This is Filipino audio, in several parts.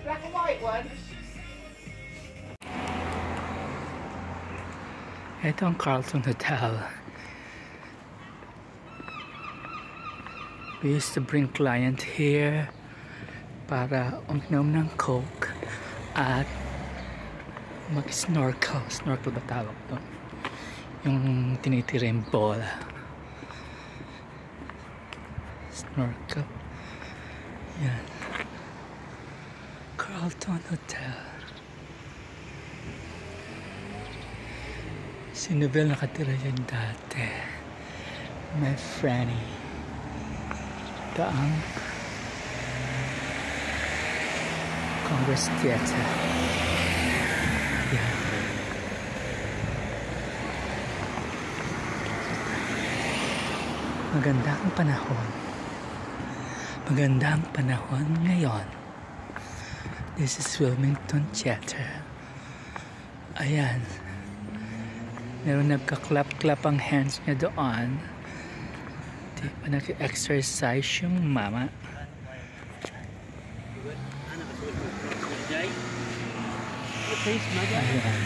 black and white one. Ito ang Carlton Hotel. We used to bring client here para uminom ng Coke at mag-snorkel. Snorkel ba tawag to? Yung tinitira yung bola. Snorkel. Yan. Carlton Hotel. Si Nobel nakatira yan dati. My Franny. Ito ang Congress Theater. Yan. Maganda ang panahon. Maganda ang panahon ngayon. This is Wilmington Theater. Ayan. Meron nagka-clap-clap ang hands niya doon. Di ba nag-exercise yung mama? Ayan.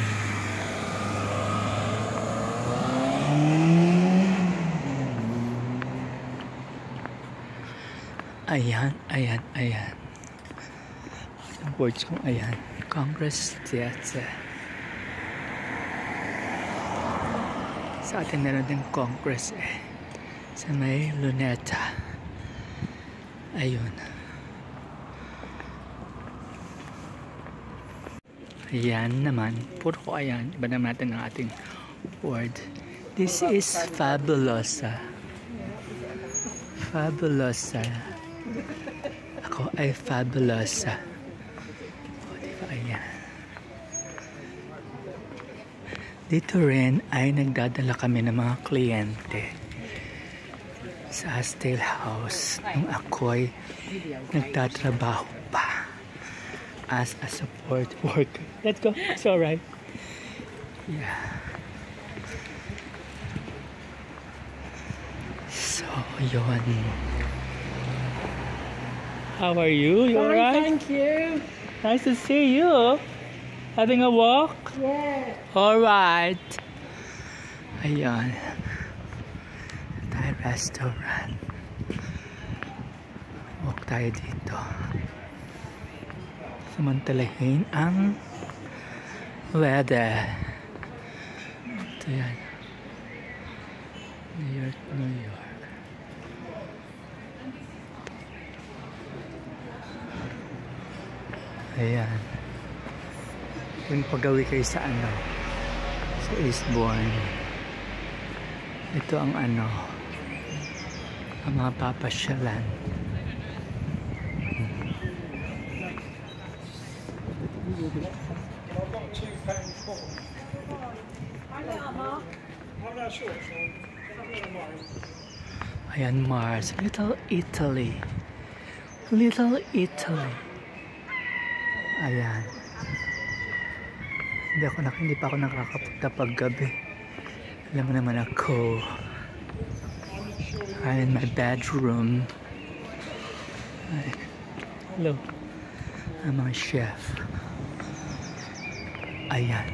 Ayan, ayan, ayan. Ang words kong ayan. Congress Theater. Sa atin meron din Congress eh. Sa may Luneta. Ayun. Ayan naman. Puro ko ayan. Iba naman natin ang ating word. This is Fabulosa. Fabulosa. Ako ay Fabulosa. O, diba ayan. Dito rin ay nagdadala kami ng mga kliyente sa Stale House nung ako'y nagtatrabaho pa as a support worker. Let's go. It's alright. Yeah. So, yun. How are you? You alright? Thank you. Nice to see you. Having a walk? Yeah. Alright. Ayan. Thai restaurant. Walk tayo dito. Samantalahin ang weather. Ito yan. New York, New York. Ayan. Kung pagawi kayo sa ano, sa Eastbourne, ito ang ano, ang mga papasyalan. Ayan, Mars. Little Italy. Little Italy. Ayan. Hindi pa ako nakakapunta pag gabi. Alam mo naman ako. I'm in my bedroom. Ay. Hello. I'm a chef. Ayan.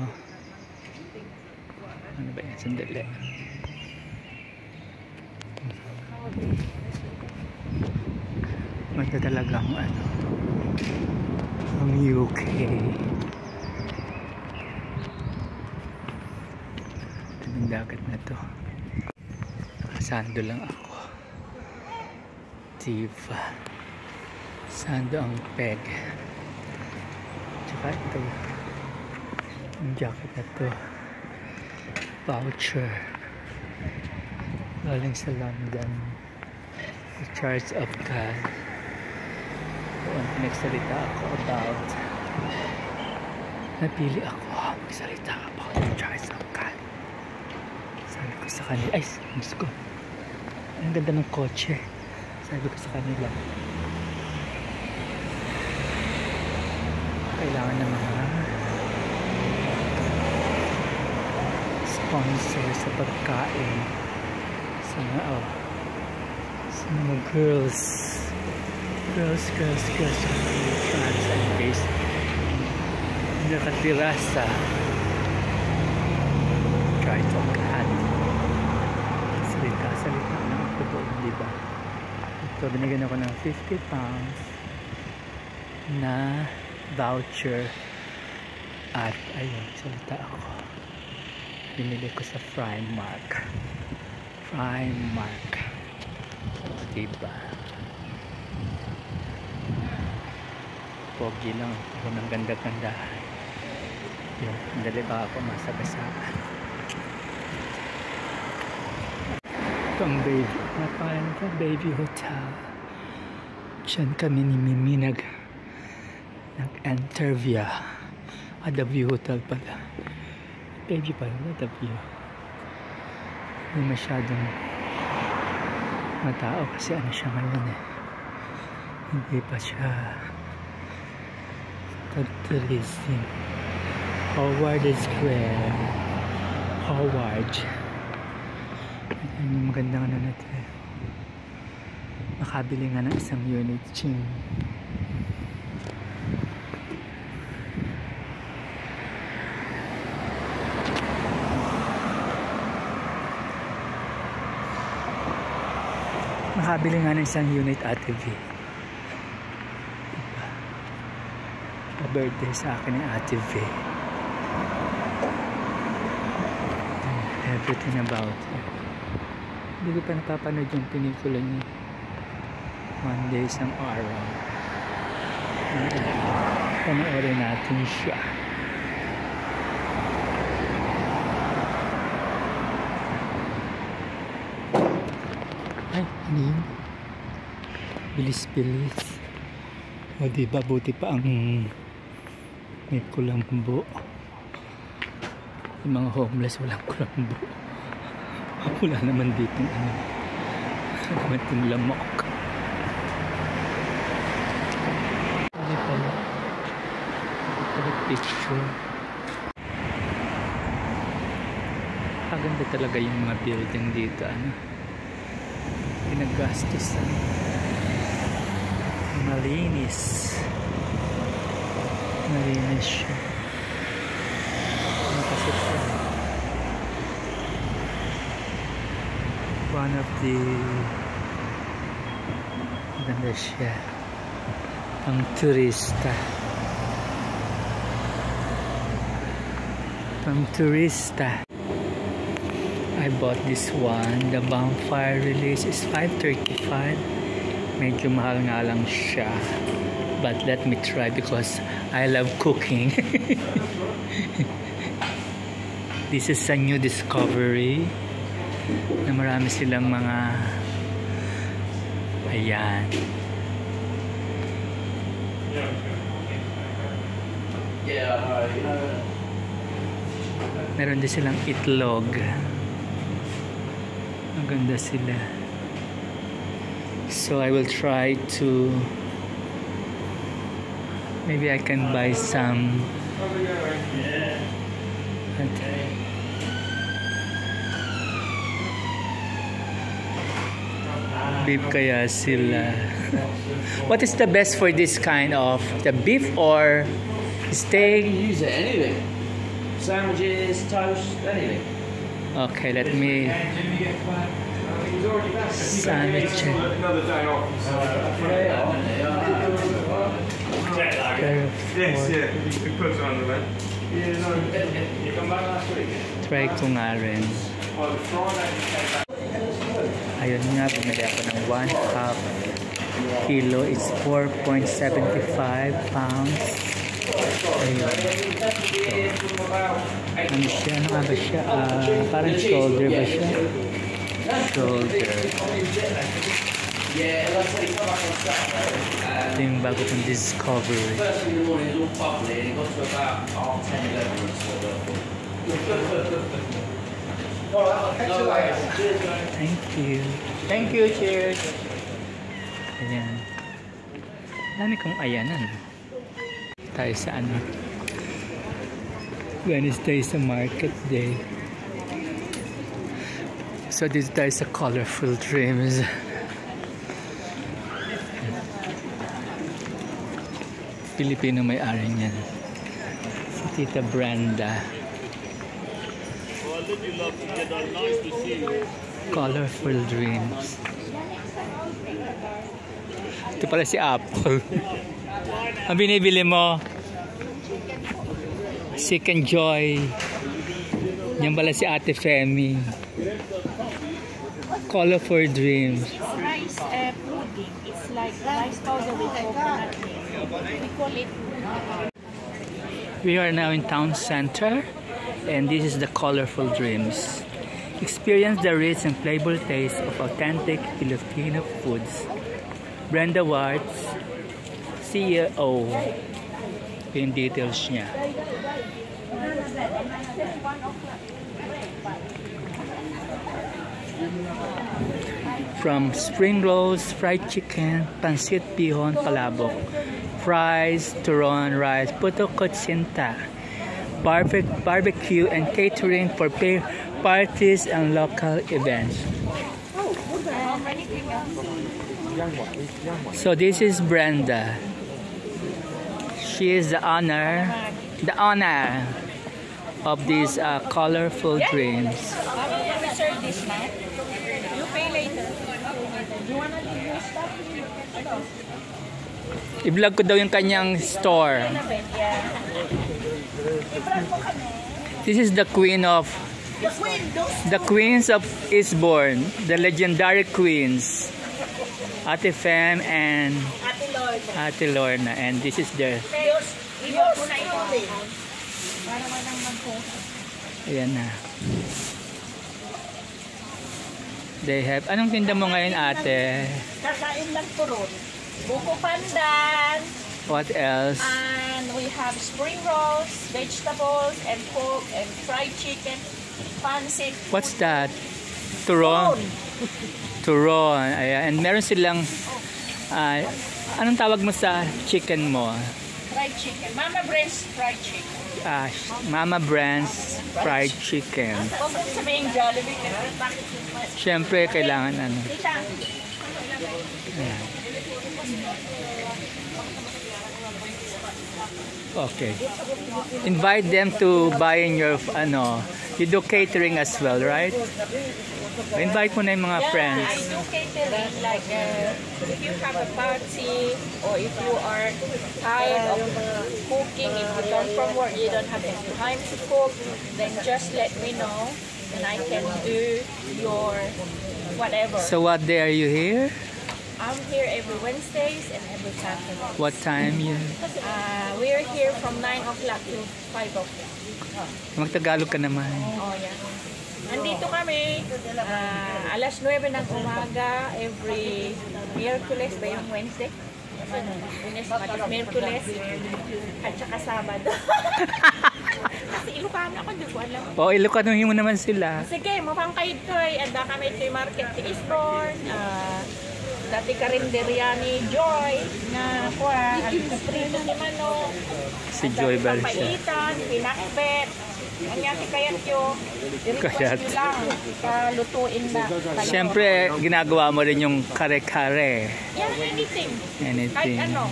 Oh. Ano ba yan? Sandali. Maganda talaga ang ano, ang UK. Ito yung dagat na to. Nakasando lang ako. Diva. Sando ang peg. Tsaka ito. Yung jacket na to. Voucher. Galing sa London. The Church of God. Doon nagsalita ako about, napili ako magsalita about the Church of God. Sabi ko sa kanila, ay, Diyos ko, ang ganda ng kotse. Sabi ko sa kanila, kailangan ng mga sponsor sa pagkain sa mga girls anyways nakatira sa Tritoncan. Salita ng ako doon, diba? Ito, binigyan ako ng 50 pounds na voucher at ayun, salita ako. Binili ko sa Primark. Diba? Pogi lang ako ng ganda-ganda. Yun, dali ba ako masagasaan. Ito ang baby. Napangalan ito, Baby Hotel. Diyan kami ni Mimi nag-interview. The View Hotel pala. Baby pala, The View. Hindi masyadong matao kasi ano siya ngayon eh. Hindi pa siya tourism. Howard Square. Howard. Ayan yung magandang ano natin. Makabili nga ng isang unit gym. Makabili nga ng isang unit ATV. Diba? Pa-birthday sa akin ng ATV. Everything about it. Hindi ko pa napapanood yung pelikula niya. One Day, Isang Araw. Panoorin natin siya. Ay, ano yun? Bilis-bilis. O diba, buti pa ang may kulambo. Yung mga homeless walang kulambo. Wala naman dito ano. Wala naman lamok. Ano pala? Ito picture. Maganda talaga yung mga building dito. Ano? Pinaggastos. Malinis. Malinis siya. Nakasip siya. One of the maganda siya pang turista I bought this one. The bonfire release is $5.35. Medyo mahal nga lang siya, but let me try because I love cooking. This is a new discovery na marami silang mga ayan meron din silang itlog, maganda sila, so I will try to maybe I can buy some beef kaya sila. What is the best for this kind of the beef or steak? You can use it anything. Sandwiches, toast, anything. Okay, let me sandwich. Another day off. Yes, yeah. We put it on the man. Yeah, no. You come back last week. Try ko nga rin. Oh, the Friday. Ayun nga, bumili ako ng 1/2 kilo. It's 4.75 pounds. Ayun. Ano siya? Ano nga ba siya? Parang shoulder ba siya? Shoulder. Ito yung bago kong discovery. Thank you, cheers. Ayan. Dami kong ayanan. Tayo sa ano, Wednesday sa market day. So this is a colorful dreams. Filipino may-ari niyan. Si Tita Brenda. Colorful dreams. Ito pala si Apple. Ang binibili mo? Chicken Joy. Yan pala si Ate Femi. Colorful dreams. Rice pudding. It's like rice powder with coconut milk. We call it. We are now in town center, and this is the Colorful Dreams. Experience the rich and flavorful taste of authentic Filipino foods. Brenda Watts, CEO. Yung details niya. From spring rolls, fried chicken, pancit bihon, palabok, fries, turon, rice, puto kotsinta, barbecue and catering for parties and local events. So this is Brenda. She is the owner of these colorful dreams. We serve this now. You pay later. You wanna leave your stuff? I-vlog ko daw yung kanyang store. This is the queens of Eastbourne, the legendary queens, Ate Fem and Ate Lorna, and this is their. Ayan na. They have. Anong tinda mo ngayon, ate? Kakain lang po ron. Buko pandan. What else? And we have spring rolls, vegetables, and pork, and fried chicken, pancit. What's that? Turon. Turon. Ayan. And meron silang, anong tawag mo sa chicken mo? Fried chicken. Mama Brand's fried chicken. Mama Brand's fried chicken. Huwag mo sabihin Jollibee. Siyempre, kailangan ano. Ayan. Okay. Invite them to buy in your, you do catering as well, right? Invite mo na yung mga friends. I do catering, like if you have a party or if you are tired of cooking, if you come from work, you don't have any time to cook, then just let me know and I can do your whatever. So what day are you here? I'm here every Wednesdays and every Saturday. What time you? We're here from 9 o'clock to 5 o'clock. Magtagalog ka naman. Oh, yeah. Nandito kami, alas 9 ng umaga, every Miyerkules ba yung Wednesday? Miyerkules, at saka Sabado. Kasi Ilocano ako, di ko alam. O, Ilocanohin mo naman sila. Sige, mapangkayod ko eh. Anda kami sa market sa Eastbourne. Dati karinderya ni Joy na kuha, alkuprito ni Mano. Si Joy Barsha. Papaitan, pinakbet. Ang yaki kayat yun. Kayat. lang, lutuin na. Siyempre, ginagawa mo rin yung kare-kare. Yeah, anything. Anything. Kahit ano.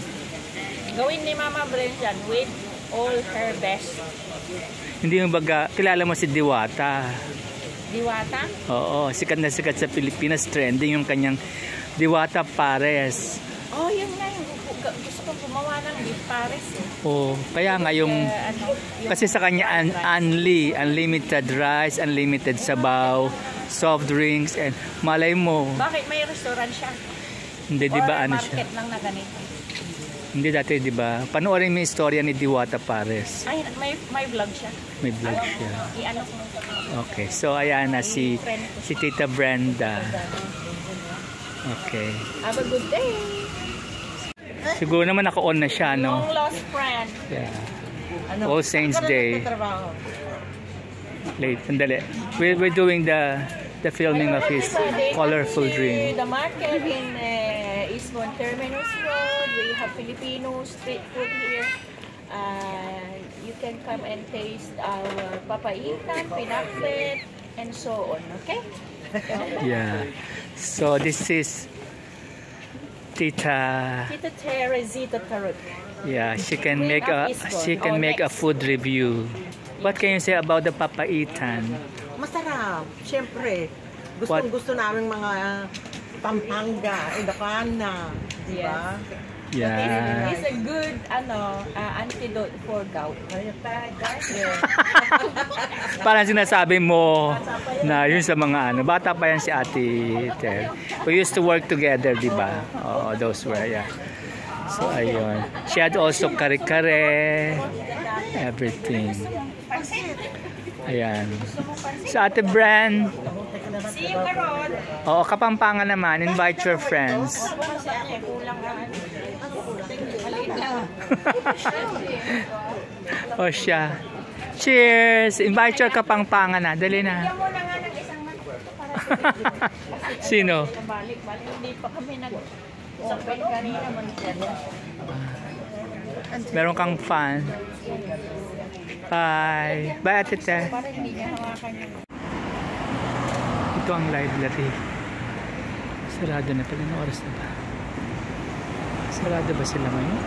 Gawin ni Mama Brand yan with all her best. Hindi yung baga, kilala mo si Diwata. Diwata? Oo, sikat na sikat sa Pilipinas. Trending yung kanyang Diwata Pares. Oh, yun nga yung gusto ko gumawa ng beef pares. Oh, kaya nga yung kasi sa kanya unlimited rice, unlimited sabaw, soft drinks, and malay mo. Bakit may restaurant siya? Hindi, di ba ano siya? Market lang na ganito? Hindi dati, di ba? Panoorin mo yung istorya ni Diwata Pares. Ay, may vlog siya. May vlog siya. I-ano ko. Okay, so ayan na si Tita Brenda. Okay. Have a good day. Siguro naman naka-on na siya, no? Long lost friend. Yeah. All Saints Day. Late, sandali. We're doing the filming of his colorful dream. The market in Eastbourne Terminus Road. We have Filipino street food here. You can come and taste our papaitan, pinakbet, and so on. Okay? Yeah. So this is Tita. Tita Teresita Tarot. Yeah, she can make a food review. What can you say about the papaitan? Masarap. Siyempre, gusto namin mga Pampanga, Ilocana, di ba? Yeah. It's a good antidote for gout. Parang sinasabi mo na yun sa mga bata pa yan si Ate Ter. We used to work together, di ba? Oh, those were, yeah. So, ayun. She had also kare-kare, everything. Ayan. Sa Ate Bran. See you, Karon. Oo, Kapampangan naman. Invite your friends. O siya. Cheers! Invite your Kapampangan na. Dali na. Sino? Balik-balik. Hindi pa kami nag-sakay kanina. Meron kang fan. Bye. Bye, Ate Te. Ito ang library. Sarado na pala. Anong oras na ba? Sarado ba sila ngayon?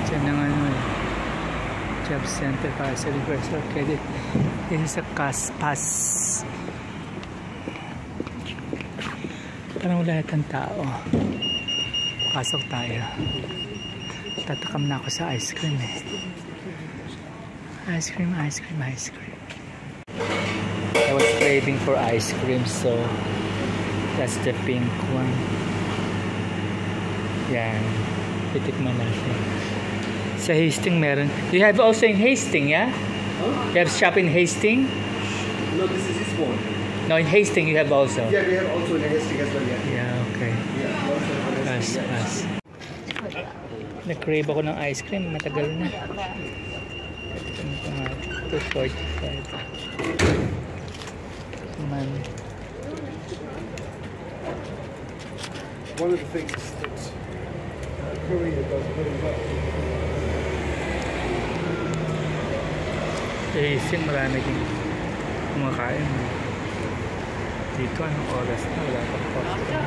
Diyan ang job center para sa reversal credit. This is a pass. Parang wala yatang tao. Pasok tayo. Tatakam na ako sa ice cream eh. Ice cream. I was craving for ice cream, so that's the pink one. Yan. Titikman natin. Sa Hastings meron. You have also in Hastings, yeah? You have shop in Hastings? No, this is this one. No, in Hastings you have also. Yeah, we have also in Hastings as well. Yeah, okay. Yeah, also in Hastings. Pass. Na-crave ako ng ice cream. Matagal na. 245. Man. One of the things that Korea does very well. Ising marami din kumakain. Dito anong oras na? Wala pang coffee.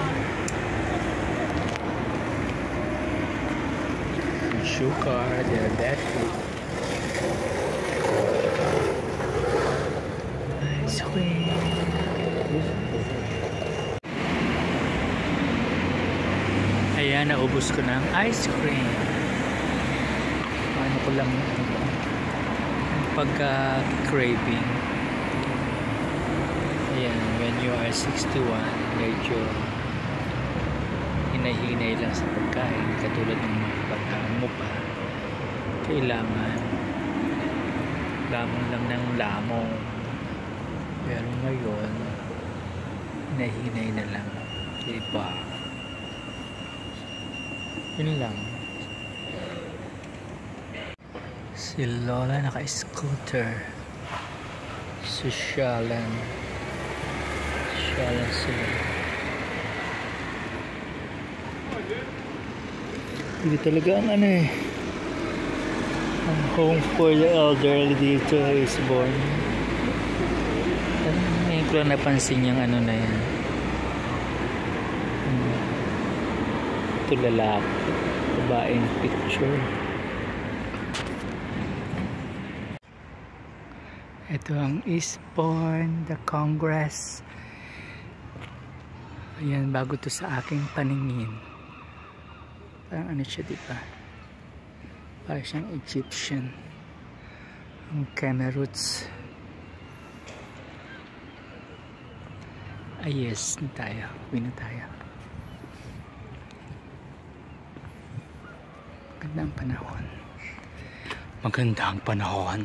Sugar, they're that food. Ice cream. Ayan, naubos ko na ang ice cream. Ano ko lang pagka-craving. Ayan, when you are 61, medyo hinahinay lang sa pagkain. Katulad ng mga pagkain mo pa. Kailangan lamang lang ng lamong. Pero ngayon, hinahinay na lang. Diba? Yun lang. Si Lola naka-scooter. Sosyalan sila. Hindi talaga ang ang home for the elderly dito is born. Ngayon ko lang napansin yung na yan. Ito lalaki. Babaeng picture. Ito ang Eastbourne, the Congress. Ayan, bago to sa aking paningin. Parang siya, diba? Parang siyang Egyptian. Ang Khmer roots. Yes, na tayo. Uwi na tayo. Magandang panahon.